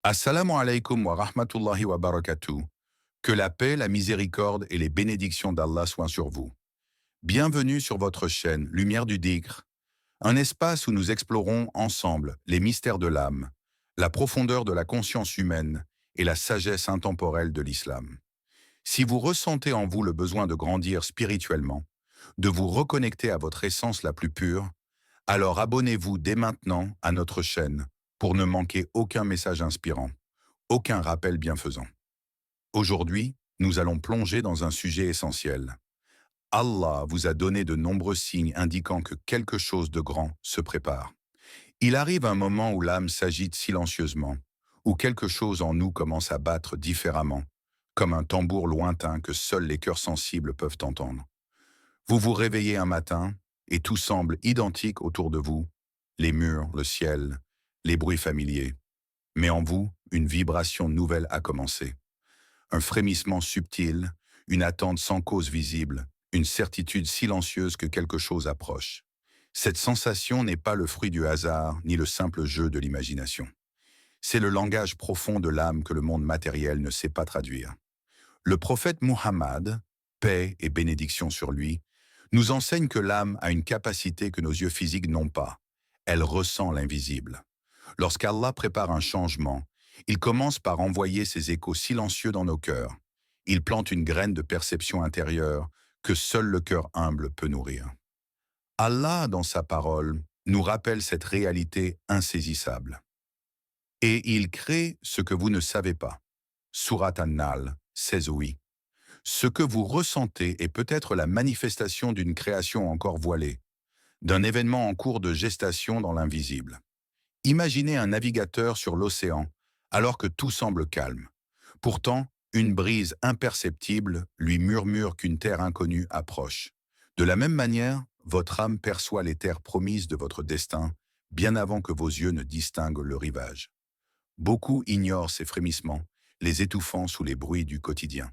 Assalamu alaikum wa rahmatullahi wa barakatuh. Que la paix, la miséricorde et les bénédictions d'Allah soient sur vous. Bienvenue sur votre chaîne Lumière du Dhikr, un espace où nous explorons ensemble les mystères de l'âme, la profondeur de la conscience humaine et la sagesse intemporelle de l'islam. Si vous ressentez en vous le besoin de grandir spirituellement, de vous reconnecter à votre essence la plus pure, alors abonnez-vous dès maintenant à notre chaîne pour ne manquer aucun message inspirant, aucun rappel bienfaisant. Aujourd'hui, nous allons plonger dans un sujet essentiel. Allah vous a donné de nombreux signes indiquant que quelque chose de grand se prépare. Il arrive un moment où l'âme s'agite silencieusement, où quelque chose en nous commence à battre différemment, comme un tambour lointain que seuls les cœurs sensibles peuvent entendre. Vous vous réveillez un matin, et tout semble identique autour de vous, les murs, le ciel, les bruits familiers. Mais en vous, une vibration nouvelle a commencé. Un frémissement subtil, une attente sans cause visible, une certitude silencieuse que quelque chose approche. Cette sensation n'est pas le fruit du hasard, ni le simple jeu de l'imagination. C'est le langage profond de l'âme que le monde matériel ne sait pas traduire. Le prophète Muhammad, paix et bénédiction sur lui, nous enseigne que l'âme a une capacité que nos yeux physiques n'ont pas. Elle ressent l'invisible. Lorsqu'Allah prépare un changement, il commence par envoyer ses échos silencieux dans nos cœurs. Il plante une graine de perception intérieure que seul le cœur humble peut nourrir. Allah, dans sa parole, nous rappelle cette réalité insaisissable. Et il crée ce que vous ne savez pas. Surat An-Nahl 16 oui. Ce que vous ressentez est peut-être la manifestation d'une création encore voilée, d'un événement en cours de gestation dans l'invisible. Imaginez un navigateur sur l'océan, alors que tout semble calme. Pourtant, une brise imperceptible lui murmure qu'une terre inconnue approche. De la même manière, votre âme perçoit les terres promises de votre destin, bien avant que vos yeux ne distinguent le rivage. Beaucoup ignorent ces frémissements, les étouffant sous les bruits du quotidien.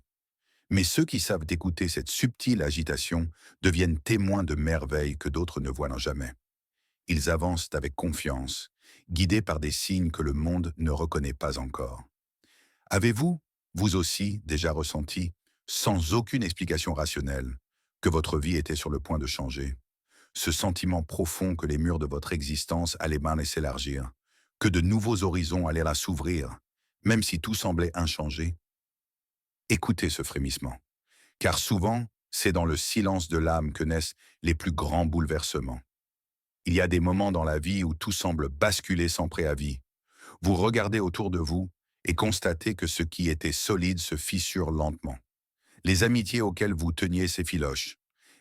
Mais ceux qui savent écouter cette subtile agitation deviennent témoins de merveilles que d'autres ne voient jamais. Ils avancent avec confiance, guidés par des signes que le monde ne reconnaît pas encore. Avez-vous, vous aussi, déjà ressenti, sans aucune explication rationnelle, que votre vie était sur le point de changer? Ce sentiment profond que les murs de votre existence allaient bien s'élargir, que de nouveaux horizons allaient là s'ouvrir, même si tout semblait inchangé? Écoutez ce frémissement, car souvent, c'est dans le silence de l'âme que naissent les plus grands bouleversements. Il y a des moments dans la vie où tout semble basculer sans préavis. Vous regardez autour de vous et constatez que ce qui était solide se fissure lentement. Les amitiés auxquelles vous teniez s'effilochent.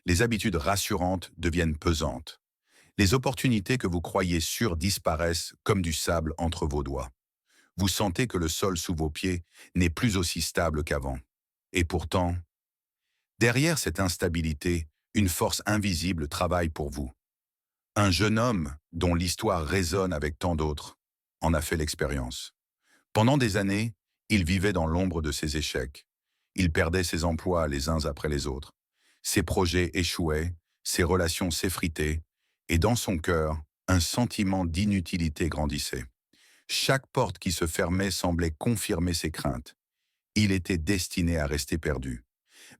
Les habitudes rassurantes deviennent pesantes. Les opportunités que vous croyiez sûres disparaissent comme du sable entre vos doigts. Vous sentez que le sol sous vos pieds n'est plus aussi stable qu'avant. Et pourtant, derrière cette instabilité, une force invisible travaille pour vous. Un jeune homme, dont l'histoire résonne avec tant d'autres, en a fait l'expérience. Pendant des années, il vivait dans l'ombre de ses échecs. Il perdait ses emplois les uns après les autres. Ses projets échouaient, ses relations s'effritaient, et dans son cœur, un sentiment d'inutilité grandissait. Chaque porte qui se fermait semblait confirmer ses craintes. Il était destiné à rester perdu.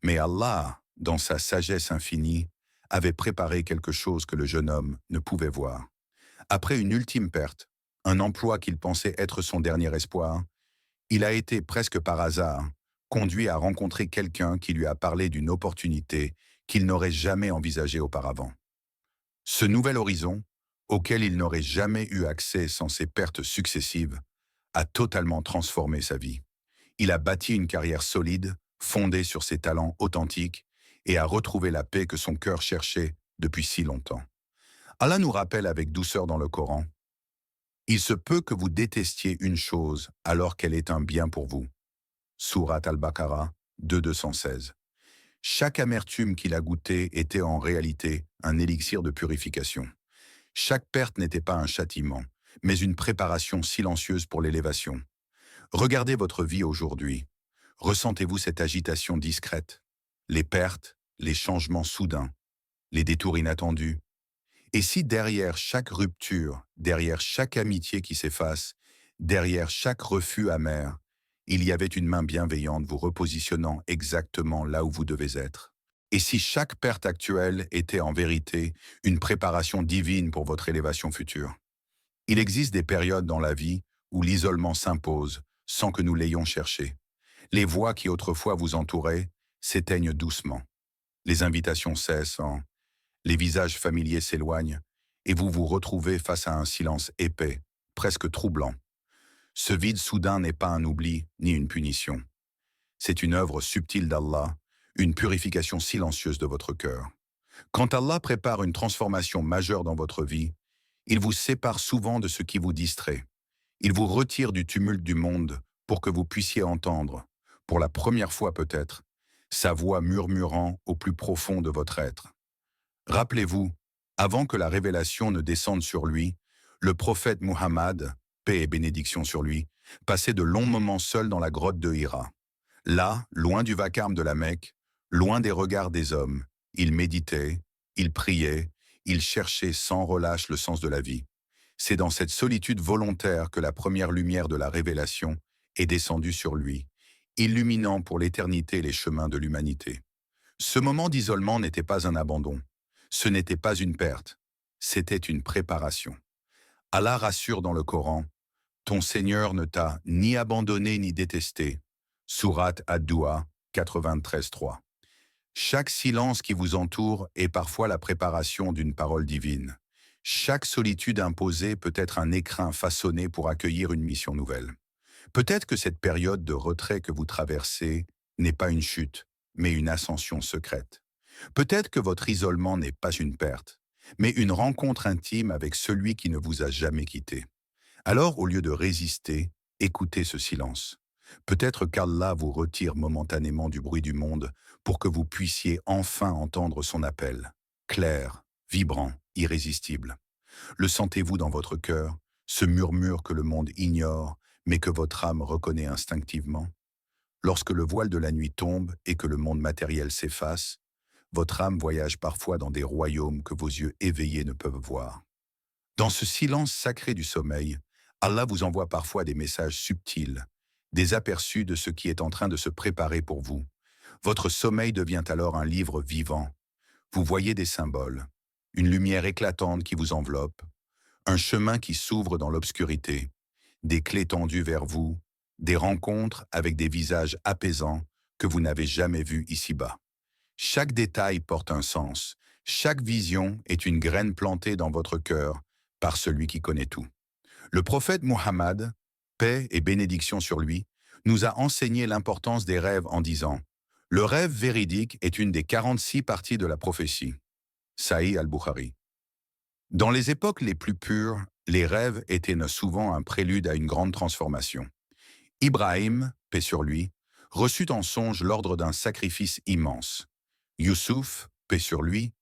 Mais Allah, dans sa sagesse infinie, avait préparé quelque chose que le jeune homme ne pouvait voir. Après une ultime perte, un emploi qu'il pensait être son dernier espoir, il a été, presque par hasard, conduit à rencontrer quelqu'un qui lui a parlé d'une opportunité qu'il n'aurait jamais envisagée auparavant. Ce nouvel horizon, auquel il n'aurait jamais eu accès sans ses pertes successives, a totalement transformé sa vie. Il a bâti une carrière solide, fondée sur ses talents authentiques, et a retrouvé la paix que son cœur cherchait depuis si longtemps. Allah nous rappelle avec douceur dans le Coran: il se peut que vous détestiez une chose alors qu'elle est un bien pour vous. Surat Al-Baqarah 2:216. Chaque amertume qu'il a goûtée était en réalité un élixir de purification. Chaque perte n'était pas un châtiment, mais une préparation silencieuse pour l'élévation. Regardez votre vie aujourd'hui. Ressentez-vous cette agitation discrète? Les pertes, les changements soudains, les détours inattendus? Et si derrière chaque rupture, derrière chaque amitié qui s'efface, Derrière chaque refus amer, il y avait une main bienveillante vous repositionnant exactement là où vous devez être. Et si chaque perte actuelle était en vérité une préparation divine pour votre élévation future? Il existe des périodes dans la vie où l'isolement s'impose sans que nous l'ayons cherché. Les voix qui autrefois vous entouraient s'éteignent doucement. Les invitations cessent, les visages familiers s'éloignent, et vous vous retrouvez face à un silence épais, presque troublant. Ce vide soudain n'est pas un oubli ni une punition. C'est une œuvre subtile d'Allah, une purification silencieuse de votre cœur. Quand Allah prépare une transformation majeure dans votre vie, il vous sépare souvent de ce qui vous distrait. Il vous retire du tumulte du monde pour que vous puissiez entendre, pour la première fois peut-être, sa voix murmurant au plus profond de votre être. Rappelez-vous, avant que la révélation ne descende sur lui, le prophète Muhammad, paix et bénédiction sur lui, passait de longs moments seul dans la grotte de Hira. Là, loin du vacarme de la Mecque, loin des regards des hommes, il méditait, il priait, il cherchait sans relâche le sens de la vie. C'est dans cette solitude volontaire que la première lumière de la révélation est descendue sur lui, illuminant pour l'éternité les chemins de l'humanité. Ce moment d'isolement n'était pas un abandon, ce n'était pas une perte, c'était une préparation. Allah rassure dans le Coran, « Ton Seigneur ne t'a ni abandonné ni détesté » Sourate Ad-Duha 93.3. Chaque silence qui vous entoure est parfois la préparation d'une parole divine. Chaque solitude imposée peut être un écrin façonné pour accueillir une mission nouvelle. Peut-être que cette période de retrait que vous traversez n'est pas une chute, mais une ascension secrète. Peut-être que votre isolement n'est pas une perte, mais une rencontre intime avec celui qui ne vous a jamais quitté. Alors, au lieu de résister, écoutez ce silence. Peut-être qu'Allah vous retire momentanément du bruit du monde pour que vous puissiez enfin entendre son appel, clair, vibrant, irrésistible. Le sentez-vous dans votre cœur, ce murmure que le monde ignore, mais que votre âme reconnaît instinctivement? Lorsque le voile de la nuit tombe et que le monde matériel s'efface, votre âme voyage parfois dans des royaumes que vos yeux éveillés ne peuvent voir. Dans ce silence sacré du sommeil, Allah vous envoie parfois des messages subtils, des aperçus de ce qui est en train de se préparer pour vous. Votre sommeil devient alors un livre vivant. Vous voyez des symboles, une lumière éclatante qui vous enveloppe, un chemin qui s'ouvre dans l'obscurité, des clés tendues vers vous, des rencontres avec des visages apaisants que vous n'avez jamais vus ici-bas. Chaque détail porte un sens, chaque vision est une graine plantée dans votre cœur par celui qui connaît tout. Le prophète Muhammad, paix et bénédiction sur lui, nous a enseigné l'importance des rêves en disant « Le rêve véridique est une des 46 parties de la prophétie. » Sahih al-Bukhari. Dans les époques les plus pures, les rêves étaient souvent un prélude à une grande transformation. Ibrahim, paix sur lui, reçut en songe l'ordre d'un sacrifice immense. Youssouf, paix sur lui,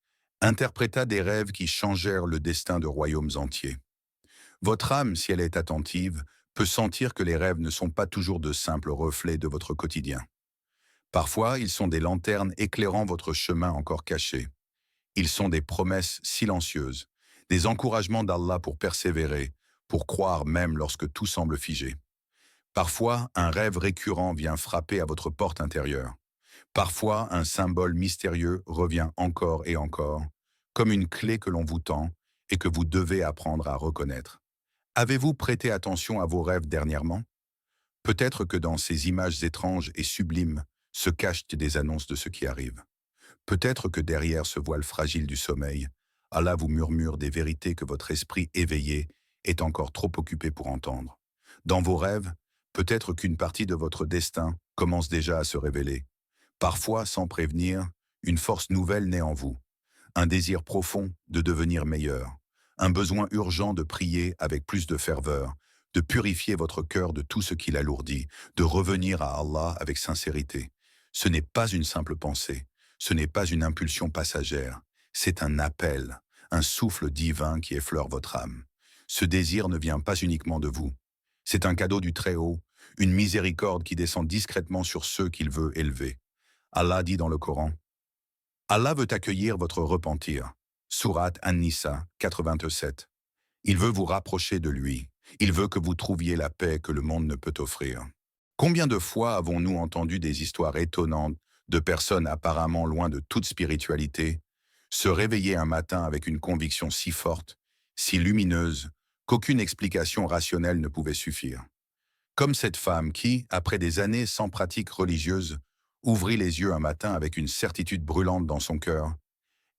interpréta des rêves qui changèrent le destin de royaumes entiers. Votre âme, si elle est attentive, peut sentir que les rêves ne sont pas toujours de simples reflets de votre quotidien. Parfois, ils sont des lanternes éclairant votre chemin encore caché. Ils sont des promesses silencieuses, des encouragements d'Allah pour persévérer, pour croire même lorsque tout semble figé. Parfois, un rêve récurrent vient frapper à votre porte intérieure. Parfois, un symbole mystérieux revient encore et encore, comme une clé que l'on vous tend et que vous devez apprendre à reconnaître. Avez-vous prêté attention à vos rêves dernièrement? Peut-être que dans ces images étranges et sublimes se cachent des annonces de ce qui arrive. Peut-être que derrière ce voile fragile du sommeil, Allah vous murmure des vérités que votre esprit éveillé est encore trop occupé pour entendre. Dans vos rêves, peut-être qu'une partie de votre destin commence déjà à se révéler. Parfois, sans prévenir, une force nouvelle naît en vous, un désir profond de devenir meilleur, un besoin urgent de prier avec plus de ferveur, de purifier votre cœur de tout ce qui l'alourdit, de revenir à Allah avec sincérité. Ce n'est pas une simple pensée, ce n'est pas une impulsion passagère, c'est un appel, un souffle divin qui effleure votre âme. Ce désir ne vient pas uniquement de vous, c'est un cadeau du Très-Haut, une miséricorde qui descend discrètement sur ceux qu'il veut élever. Allah dit dans le Coran, « Allah veut accueillir votre repentir. » Sourate An-Nisa 87. Il veut vous rapprocher de lui, Il veut que vous trouviez la paix que le monde ne peut offrir. Combien de fois avons-nous entendu des histoires étonnantes de personnes apparemment loin de toute spiritualité se réveiller un matin avec une conviction si forte, si lumineuse, qu'aucune explication rationnelle ne pouvait suffire. Comme cette femme qui, après des années sans pratique religieuse, ouvrit les yeux un matin avec une certitude brûlante dans son cœur.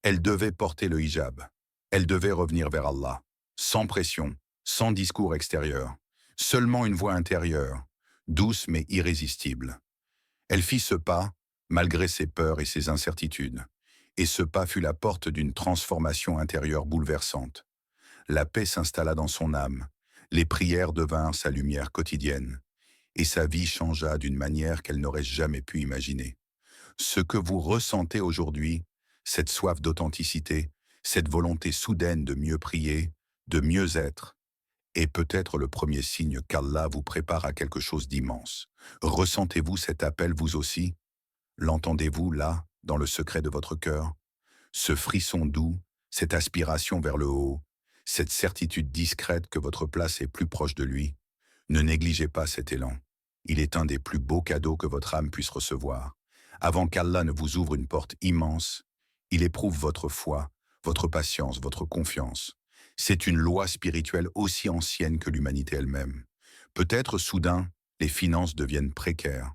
Elle devait porter le hijab. Elle devait revenir vers Allah, sans pression, sans discours extérieur, seulement une voix intérieure, douce mais irrésistible. Elle fit ce pas, malgré ses peurs et ses incertitudes, et ce pas fut la porte d'une transformation intérieure bouleversante. La paix s'installa dans son âme, les prières devinrent sa lumière quotidienne, et sa vie changea d'une manière qu'elle n'aurait jamais pu imaginer. Ce que vous ressentez aujourd'hui, cette soif d'authenticité, cette volonté soudaine de mieux prier, de mieux être, est peut-être le premier signe qu'Allah vous prépare à quelque chose d'immense. Ressentez-vous cet appel vous aussi? L'entendez-vous là, dans le secret de votre cœur? Ce frisson doux, cette aspiration vers le haut, cette certitude discrète que votre place est plus proche de lui? Ne négligez pas cet élan. Il est un des plus beaux cadeaux que votre âme puisse recevoir. Avant qu'Allah ne vous ouvre une porte immense, il éprouve votre foi, votre patience, votre confiance. C'est une loi spirituelle aussi ancienne que l'humanité elle-même. Peut-être soudain, les finances deviennent précaires.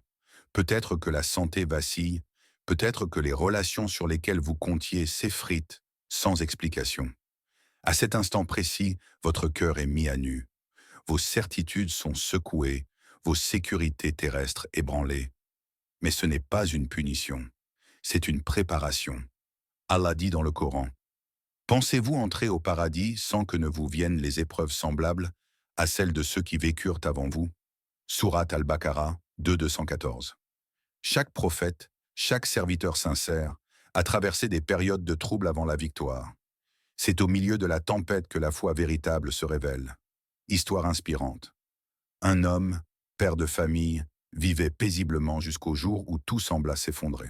Peut-être que la santé vacille. Peut-être que les relations sur lesquelles vous comptiez s'effritent sans explication. À cet instant précis, votre cœur est mis à nu. Vos certitudes sont secouées, vos sécurités terrestres ébranlées. Mais ce n'est pas une punition, c'est une préparation. Allah dit dans le Coran, « Pensez-vous entrer au paradis sans que ne vous viennent les épreuves semblables à celles de ceux qui vécurent avant vous ?» Sourate Al-Baqarah 214. Chaque prophète, chaque serviteur sincère a traversé des périodes de troubles avant la victoire. C'est au milieu de la tempête que la foi véritable se révèle. Histoire inspirante. Un homme, père de famille, vivait paisiblement jusqu'au jour où tout sembla s'effondrer.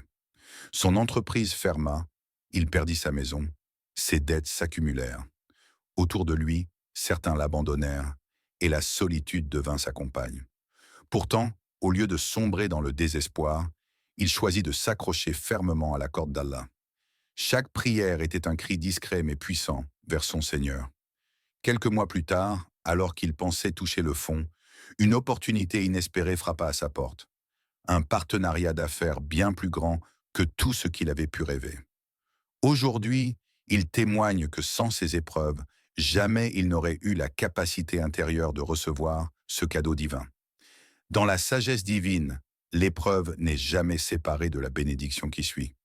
Son entreprise ferma, il perdit sa maison, ses dettes s'accumulèrent. Autour de lui, certains l'abandonnèrent et la solitude devint sa compagne. Pourtant, au lieu de sombrer dans le désespoir, il choisit de s'accrocher fermement à la corde d'Allah. Chaque prière était un cri discret mais puissant vers son Seigneur. Quelques mois plus tard, alors qu'il pensait toucher le fond, une opportunité inespérée frappa à sa porte. Un partenariat d'affaires bien plus grand que tout ce qu'il avait pu rêver. Aujourd'hui, il témoigne que sans ces épreuves, jamais il n'aurait eu la capacité intérieure de recevoir ce cadeau divin. Dans la sagesse divine, l'épreuve n'est jamais séparée de la bénédiction qui suit.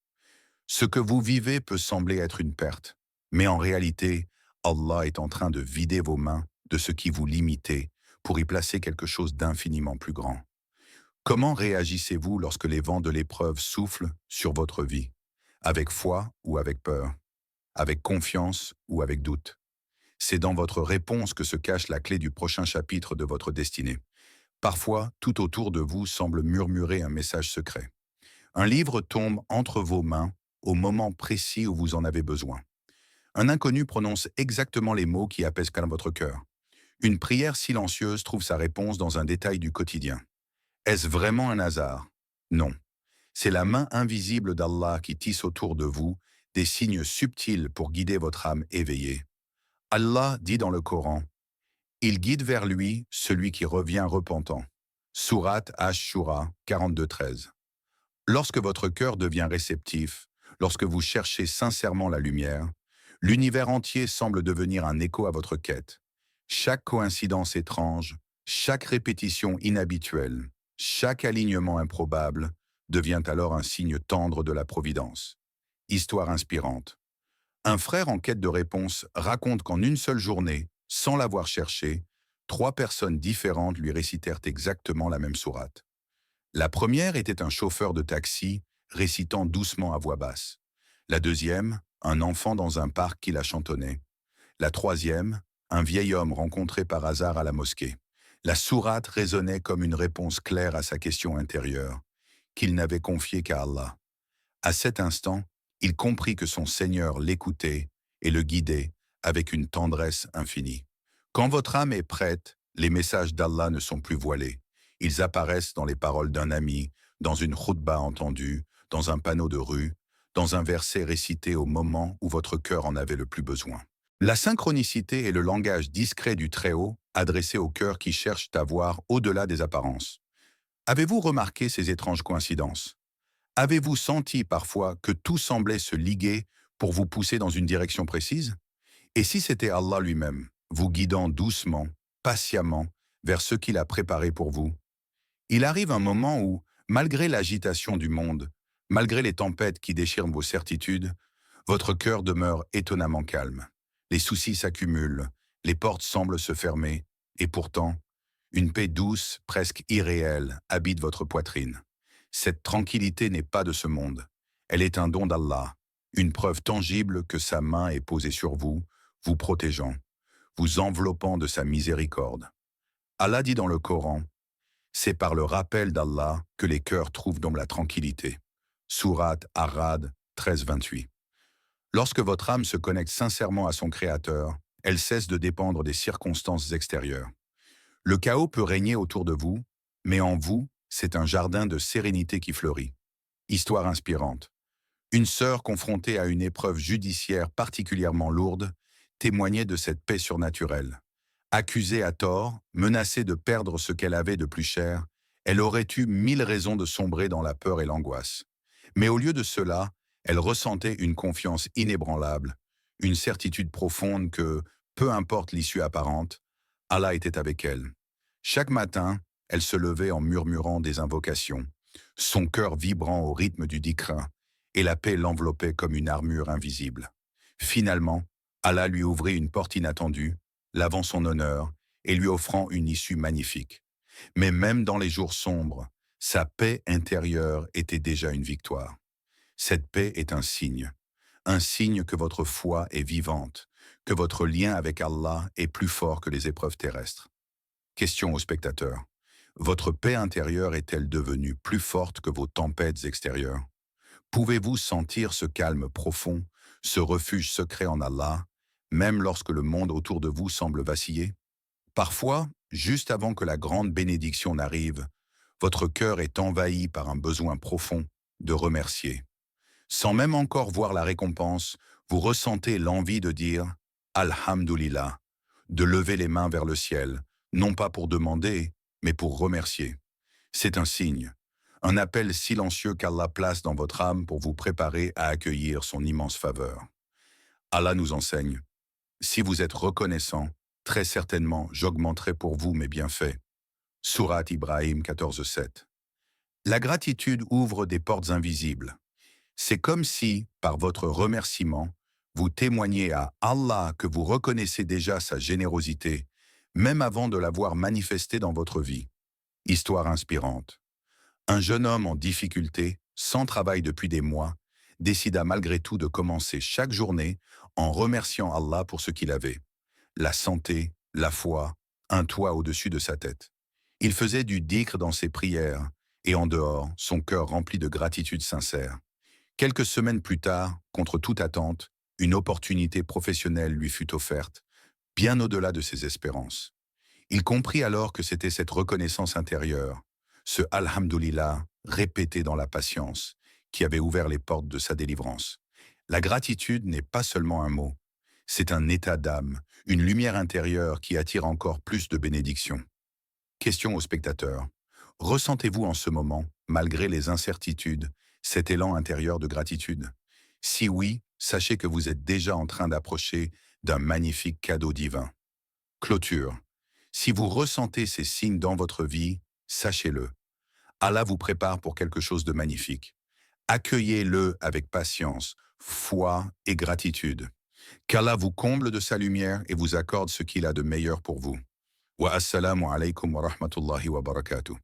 Ce que vous vivez peut sembler être une perte, mais en réalité, Allah est en train de vider vos mains de ce qui vous limitait pour y placer quelque chose d'infiniment plus grand. Comment réagissez-vous lorsque les vents de l'épreuve soufflent sur votre vie? Avec foi ou avec peur? Avec confiance ou avec doute? C'est dans votre réponse que se cache la clé du prochain chapitre de votre destinée. Parfois, tout autour de vous semble murmurer un message secret. Un livre tombe entre vos mains au moment précis où vous en avez besoin. Un inconnu prononce exactement les mots qui apaisent votre cœur. Une prière silencieuse trouve sa réponse dans un détail du quotidien. Est-ce vraiment un hasard? Non. C'est la main invisible d'Allah qui tisse autour de vous des signes subtils pour guider votre âme éveillée. Allah dit dans le Coran, « Il guide vers lui celui qui revient repentant. » Sourate Ash-Shura 42-13. Lorsque votre cœur devient réceptif, lorsque vous cherchez sincèrement la lumière, l'univers entier semble devenir un écho à votre quête. Chaque coïncidence étrange, chaque répétition inhabituelle, chaque alignement improbable devient alors un signe tendre de la providence. Histoire inspirante. Un frère en quête de réponse raconte qu'en une seule journée, sans l'avoir cherché, 3 personnes différentes lui récitèrent exactement la même sourate. La première était un chauffeur de taxi récitant doucement à voix basse. La deuxième, un enfant dans un parc qui la chantonnait. La troisième, un vieil homme rencontré par hasard à la mosquée. La sourate résonnait comme une réponse claire à sa question intérieure, qu'il n'avait confiée qu'à Allah. À cet instant, il comprit que son Seigneur l'écoutait et le guidait avec une tendresse infinie. Quand votre âme est prête, Les messages d'Allah ne sont plus voilés. Ils apparaissent dans les paroles d'un ami, dans une khutba entendue, dans un panneau de rue, dans un verset récité au moment où votre cœur en avait le plus besoin. La synchronicité est le langage discret du Très-Haut, adressé aux cœurs qui cherchent à voir au-delà des apparences. Avez-vous remarqué ces étranges coïncidences? Avez-vous senti parfois que tout semblait se liguer pour vous pousser dans une direction précise? Et si c'était Allah lui-même, vous guidant doucement, patiemment, vers ce qu'il a préparé pour vous? Il arrive un moment où, malgré l'agitation du monde, malgré les tempêtes qui déchirent vos certitudes, votre cœur demeure étonnamment calme. Les soucis s'accumulent, les portes semblent se fermer, et pourtant, une paix douce, presque irréelle, habite votre poitrine. Cette tranquillité n'est pas de ce monde. Elle est un don d'Allah, une preuve tangible que sa main est posée sur vous, vous protégeant, vous enveloppant de sa miséricorde. Allah dit dans le Coran, c'est par le rappel d'Allah que les cœurs trouvent donc la tranquillité. Sourate Ar-Ra'd 13-28. Lorsque votre âme se connecte sincèrement à son Créateur, elle cesse de dépendre des circonstances extérieures. Le chaos peut régner autour de vous, mais en vous, c'est un jardin de sérénité qui fleurit. Histoire inspirante. Une sœur confrontée à une épreuve judiciaire particulièrement lourde témoignait de cette paix surnaturelle. Accusée à tort, menacée de perdre ce qu'elle avait de plus cher, elle aurait eu 1000 raisons de sombrer dans la peur et l'angoisse. Mais au lieu de cela, elle ressentait une confiance inébranlable, une certitude profonde que, peu importe l'issue apparente, Allah était avec elle. Chaque matin, elle se levait en murmurant des invocations, son cœur vibrant au rythme du dhikr, et la paix l'enveloppait comme une armure invisible. Finalement, Allah lui ouvrit une porte inattendue, lavant son honneur et lui offrant une issue magnifique. Mais même dans les jours sombres, sa paix intérieure était déjà une victoire. Cette paix est un signe que votre foi est vivante, que votre lien avec Allah est plus fort que les épreuves terrestres. Question aux spectateurs. Votre paix intérieure est-elle devenue plus forte que vos tempêtes extérieures? Pouvez-vous sentir ce calme profond, ce refuge secret en Allah, même lorsque le monde autour de vous semble vaciller? Parfois, juste avant que la grande bénédiction n'arrive, votre cœur est envahi par un besoin profond de remercier. Sans même encore voir la récompense, vous ressentez l'envie de dire « Alhamdulillah », de lever les mains vers le ciel, non pas pour demander, mais pour remercier. C'est un signe, un appel silencieux qu'Allah place dans votre âme pour vous préparer à accueillir son immense faveur. Allah nous enseigne, si vous êtes reconnaissant, très certainement j'augmenterai pour vous mes bienfaits. Sourate Ibrahim 14:7. La gratitude ouvre des portes invisibles. C'est comme si, par votre remerciement, vous témoignez à Allah que vous reconnaissez déjà sa générosité, même avant de l'avoir manifestée dans votre vie. Histoire inspirante. Un jeune homme en difficulté, sans travail depuis des mois, décida malgré tout de commencer chaque journée en remerciant Allah pour ce qu'il avait. La santé, la foi, un toit au-dessus de sa tête. Il faisait du dhikr dans ses prières, et en dehors, son cœur rempli de gratitude sincère. Quelques semaines plus tard, contre toute attente, une opportunité professionnelle lui fut offerte, bien au-delà de ses espérances. Il comprit alors que c'était cette reconnaissance intérieure, ce Alhamdulillah répété dans la patience, qui avait ouvert les portes de sa délivrance. La gratitude n'est pas seulement un mot, c'est un état d'âme, une lumière intérieure qui attire encore plus de bénédictions. Question aux spectateurs. Ressentez-vous en ce moment, malgré les incertitudes, cet élan intérieur de gratitude? Si oui, sachez que vous êtes déjà en train d'approcher d'un magnifique cadeau divin. Clôture. Si vous ressentez ces signes dans votre vie, sachez-le. Allah vous prépare pour quelque chose de magnifique. Accueillez-le avec patience, foi et gratitude. Qu'Allah vous comble de sa lumière et vous accorde ce qu'il a de meilleur pour vous. Wa assalamu alaikum wa rahmatullahi wa barakatuh.